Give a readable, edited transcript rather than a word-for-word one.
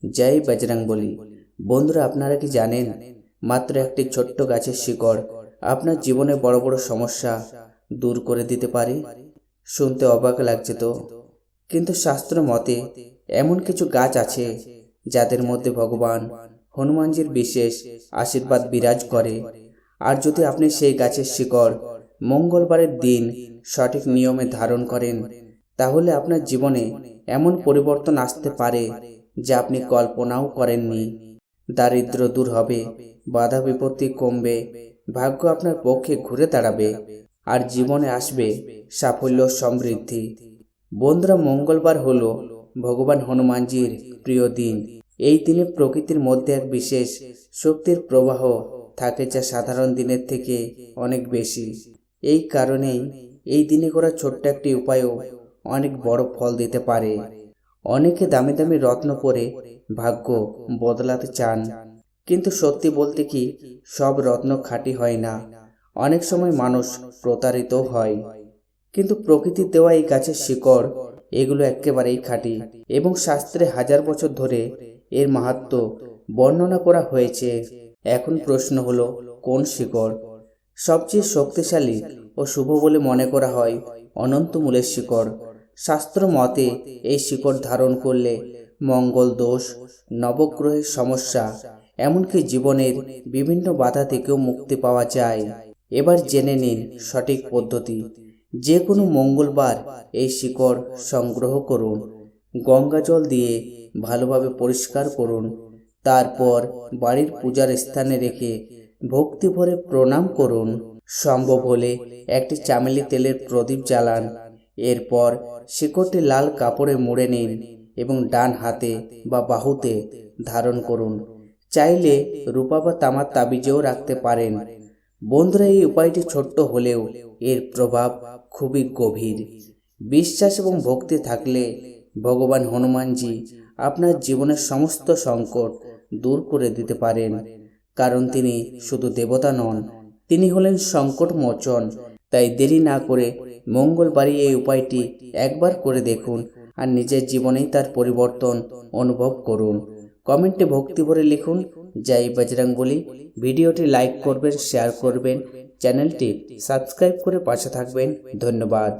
জয় বজরংবলী। বন্ধুরা, আপনারা কি জানেন মাত্র একটি ছোট্ট গাছের শিকড় আপনার জীবনে বড় বড় সমস্যা দূর করে দিতে পারে? শুনতে অবাক লাগছে তো, কিন্তু শাস্ত্র মতে এমন কিছু গাছ আছে যাদের মধ্যে ভগবান হনুমানজির বিশেষ আশীর্বাদ বিরাজ করে। আর যদি আপনি সেই গাছের শিকড় মঙ্গলবারের দিন সঠিক নিয়মে ধারণ করেন, তাহলে আপনার জীবনে এমন পরিবর্তন আসতে পারে যা আপনি কল্পনাও করেননি। দারিদ্র্য দূর হবে, বাধা বিপত্তি কমবে, ভাগ্য আপনার পক্ষে ঘুরে দাঁড়াবে, আর জীবনে আসবে সাফল্য সমৃদ্ধি। বন্ধুরা, মঙ্গলবার হলো ভগবান হনুমানজির প্রিয় দিন। এই দিনে প্রকৃতির মধ্যে এক বিশেষ শক্তির প্রবাহ থাকে, যা সাধারণ দিনের থেকে অনেক বেশি। এই কারণেই এই দিনে করা ছোট্ট একটি উপায়ও অনেক বড় ফল দিতে পারে। অনেকে দামি দামি রত্ন পরে ভাগ্য বদলাতে চান, কিন্তু সত্যি বলতে কি, সব রত্ন খাঁটি হয় না। অনেক সময় মানুষ প্রতারিত হয়। কিন্তু প্রকৃতির দেওয়া এই গাছের শিকড়, এগুলো একেবারেই খাঁটি, এবং শাস্ত্রে হাজার বছর ধরে এর মাহাত্ম্য বর্ণনা করা হয়েছে। এখন প্রশ্ন হলো, কোন শিকড় সবচেয়ে শক্তিশালী ও শুভ বলে মনে করা হয়? অনন্তমূলের শিকড়। শাস্ত্র মতে এই শিকড় ধারণ করলে মঙ্গল দোষ, নবগ্রহের সমস্যা, এমনকি জীবনের বিভিন্ন বাধা থেকেও মুক্তি পাওয়া যায়। এবার জেনে নিন সঠিক পদ্ধতি। যে কোনো মঙ্গলবার এই শিকড় সংগ্রহ করুন, গঙ্গা জল দিয়ে ভালোভাবে পরিষ্কার করুন, তারপর বাড়ির পূজার স্থানে রেখে ভক্তি ভরে প্রণাম করুন। সম্ভব হলে একটি চামেলি তেলের প্রদীপ জ্বালান। এরপর শিকড়টি লাল কাপড়ে মুড়ে নিন এবং ডান হাতে বা বাহুতে ধারণ করুন। চাইলে রূপা বা তামার তাবিজেও রাখতে পারেন। বন্ধুরা, এই উপায়টি ছোট্ট হলেও এর প্রভাব খুবই গভীর। বিশ্বাস এবং ভক্তি থাকলে ভগবান হনুমানজি আপনার জীবনের সমস্ত সংকট দূর করে দিতে পারেন। কারণ তিনি শুধু দেবতা নন, তিনি হলেন সংকট মোচন। তাই দেরি না করে মঙ্গলবারই এই উপায়টি একবার করে দেখুন আর নিজের জীবনেই তার পরিবর্তন অনুভব করুন। কমেন্টে ভক্তি ভরে লিখুন, জয় বজরংবলী। ভিডিওটি লাইক করবেন, শেয়ার করবেন, চ্যানেলটি সাবস্ক্রাইব করে পাশে থাকবেন। ধন্যবাদ।